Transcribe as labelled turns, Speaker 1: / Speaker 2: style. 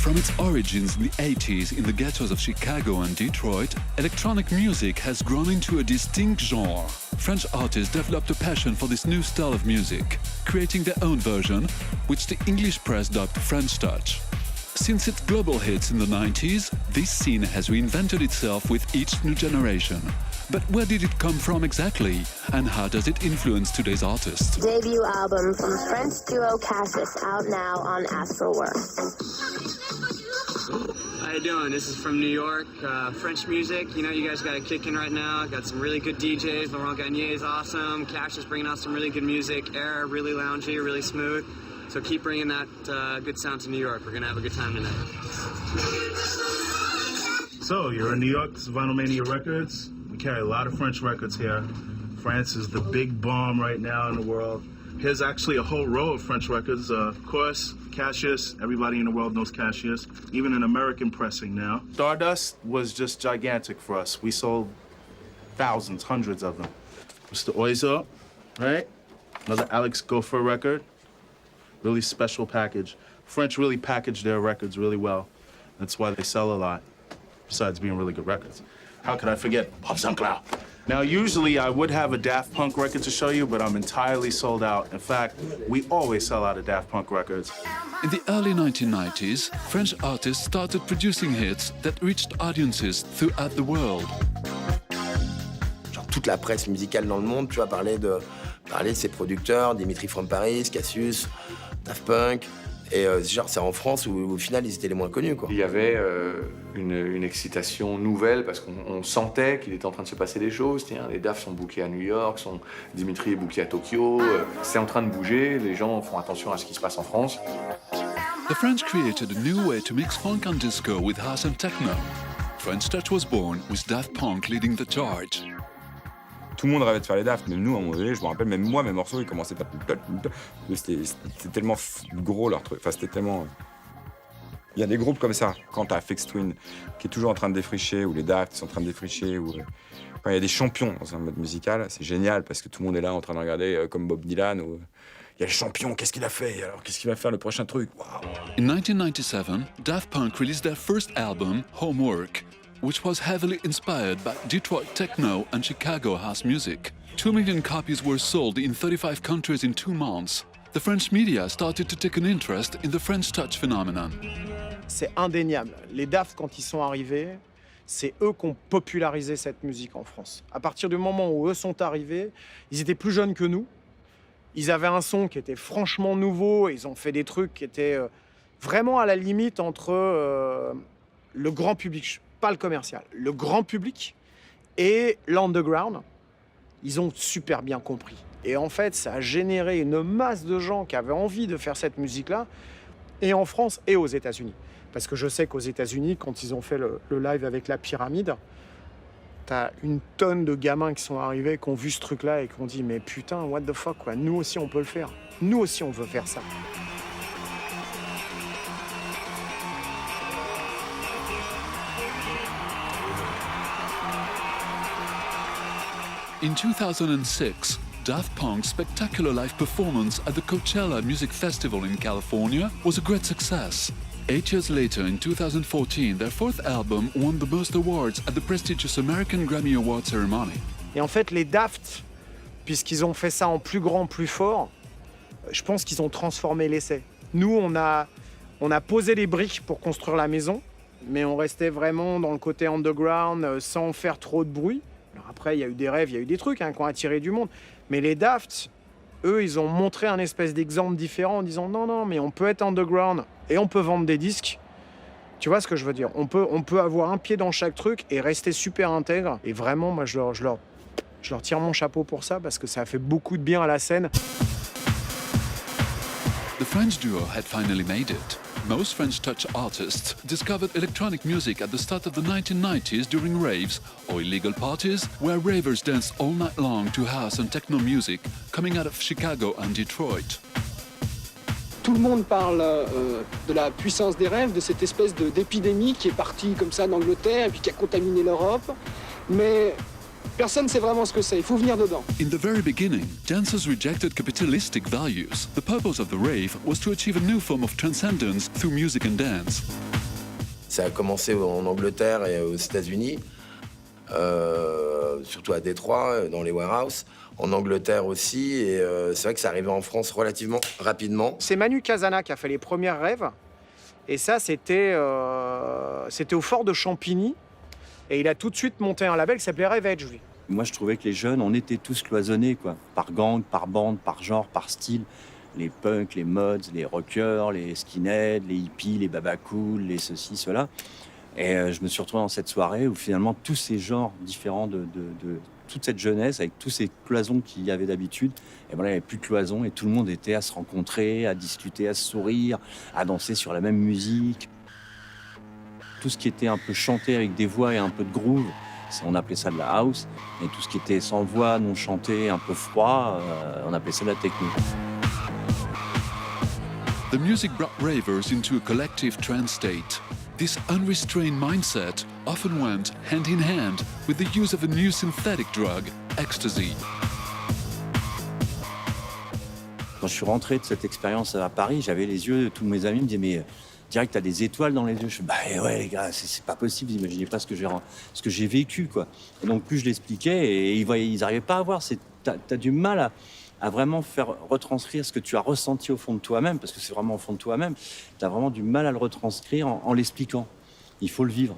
Speaker 1: From its origins in the 80s in the ghettos of Chicago and Detroit, electronic music has grown into a distinct genre. French artists developed a passion for this new style of music, creating their own version, which the English press dubbed French Touch. Since its global hits in the 90s, this scene has reinvented itself with each new generation. But where did it come from exactly? And how does it influence today's artists?
Speaker 2: Debut album from French duo Cassius, out now on Astral Works.
Speaker 3: How you doing? This is from New York, French music. You know, you guys got it kicking right now. Got some really good DJs. Laurent Garnier is awesome. Cassius bringing out some really good music. Air, really loungy, really smooth. So keep bringing that good sound to New York. We're gonna have a good time tonight.
Speaker 4: So you're in New York, this is Vinyl Mania Records. We carry a lot of French records here. France is the big bomb right now in the world. Here's actually a whole row of French records. Of course, Cassius, everybody in the world knows Cassius, even an American pressing now. Stardust was just gigantic for us. We sold thousands, hundreds of them. Mr. Oizo, right? Another Alex Gopher record. Really special package. French really package their records really well. That's why they sell a lot, besides being really good records. How could I forget Bob Sinclair? Now, usually I would have a Daft Punk record to show you, but I'm entirely sold out. In fact, we always sell out of Daft Punk records.
Speaker 1: In the early 1990s, French artists started producing hits that reached audiences throughout the world.
Speaker 5: Genre toute la presse musicale dans le monde, tu vois, parlait de ses producteurs, Dimitri from Paris, Cassius, Daft Punk. Et genre, c'est en France où au final, ils étaient les moins connus, quoi.
Speaker 6: Il y avait une excitation nouvelle parce qu'on sentait qu'il était en train de se passer des choses. Tiens, les Daft sont bookés à New York, Dimitri est booké à Tokyo. C'est en train de bouger, les gens font attention à ce qui se passe en France.
Speaker 1: The French created a new way to mix funk and disco with house and techno. French Touch was born with Daft Punk leading the charge.
Speaker 7: Tout le monde rêvait de faire les Daft, même nous, à un moment donné, je me rappelle, même moi, mes morceaux, ils commençaient par... C'était tellement gros, leur truc. Enfin, c'était tellement... Il y a des groupes comme ça, quand t'as Aphex Twin, qui est toujours en train de défricher, ou les Daft sont en train de défricher, ou... Quand il y a des champions dans un mode musical, c'est génial, parce que tout le monde est là en train de regarder, comme Bob Dylan, ou... Il y a le champion, qu'est-ce qu'il a fait? Alors, qu'est-ce qu'il va faire le prochain truc? Wow.
Speaker 1: In 1997, Daft Punk released their first album, Homework, which was heavily inspired by Detroit techno and Chicago house music. 2 million copies were sold in 35 countries in 2 months. The French media started to take an interest in the French Touch phenomenon.
Speaker 8: C'est indéniable. Les Daft, quand ils sont arrivés, c'est eux qui ont popularisé cette musique en France. À partir du moment où eux sont arrivés, ils étaient plus jeunes que nous. Ils avaient un son qui était franchement nouveau. Ils ont fait des trucs qui étaient vraiment à la limite entre le grand public, pas le commercial, le grand public et l'underground. Ils ont super bien compris. Et en fait, ça a généré une masse de gens qui avaient envie de faire cette musique-là, et en France et aux États-Unis. Parce que je sais qu'aux États-Unis, quand ils ont fait le live avec la pyramide, t'as une tonne de gamins qui sont arrivés, qui ont vu ce truc-là et qui ont dit « Mais putain, what the fuck, quoi. Nous aussi, on peut le faire. Nous aussi, on veut faire ça. »
Speaker 1: In 2006, Daft Punk's spectacular live performance at the Coachella Music Festival in California was a great success. 8 years later, in 2014, their fourth album won the most awards at the prestigious American Grammy Award ceremony.
Speaker 8: Et en fait, les Daft, puisqu'ils ont fait ça en plus grand, plus fort, je pense qu'ils ont transformé l'essai. Nous, on a posé les briques pour construire la maison, mais on restait vraiment dans le côté underground, sans faire trop de bruit. Alors après, il y a eu des rêves, il y a eu des trucs qui ont attiré du monde. Mais les Daft, eux, ils ont montré un espèce d'exemple différent en disant non, mais on peut être underground et on peut vendre des disques. Tu vois ce que je veux dire? On peut avoir un pied dans chaque truc et rester super intègre. Et vraiment, moi, je leur tire mon chapeau pour ça parce que ça a fait beaucoup de bien à la scène.
Speaker 1: The French duo had finally made it. Most French Touch artists discovered electronic music at the start of the 1990s during raves or illegal parties where ravers danced all night long to house and techno music coming out of Chicago and Detroit.
Speaker 9: Tout le monde parle de la puissance des rêves, de cette espèce d'épidémie qui est partie comme ça d'Angleterre et puis qui a contaminé l'Europe. Mais personne ne sait vraiment ce que c'est, il faut venir dedans.
Speaker 1: In the very beginning, dancers rejected capitalistic values. The purpose of the rave was to achieve a new form of transcendence through music and dance.
Speaker 5: Ça a commencé en Angleterre et aux États-Unis, surtout à Détroit, dans les warehouses. En Angleterre aussi, et c'est vrai que ça arrivait en France relativement rapidement.
Speaker 8: C'est Manu Casana qui a fait les premières rêves, et ça, c'était au fort de Champigny, et il a tout de suite monté un label qui s'appelait Rave Edge, lui.
Speaker 10: Moi, je trouvais que les jeunes, on était tous cloisonnés, quoi, par gang, par bande, par genre, par style. Les punks, les mods, les rockers, les skinheads, les hippies, les babacools, les ceci, cela. Et je me suis retrouvé dans cette soirée où finalement tous ces genres différents de toute cette jeunesse, avec tous ces cloisons qu'il y avait d'habitude, et voilà, il n'y avait plus de cloisons et tout le monde était à se rencontrer, à discuter, à se sourire, à danser sur la même musique. Tout ce qui était un peu chanté avec des voix et un peu de groove, on appelait ça de la house. Et tout ce qui était sans voix, non chanté, un peu froid, on appelait ça de la techno.
Speaker 1: The music brought ravers into a collective trance state. This unrestrained mindset often went hand in hand with the use of a new synthetic drug, ecstasy.
Speaker 10: Quand je suis rentré de cette expérience à Paris, j'avais les yeux, tous mes amis me disaient, mais direct, t'as des étoiles dans les yeux. Je fais, bah ouais les gars, c'est pas possible, vous imaginez pas ce que j'ai vécu, quoi. Et donc plus je l'expliquais, et ils arrivaient pas à voir, t'as du mal à vraiment faire retranscrire ce que tu as ressenti au fond de toi-même, parce que c'est vraiment au fond de toi-même, t'as vraiment du mal à le retranscrire en l'expliquant. Il faut le vivre.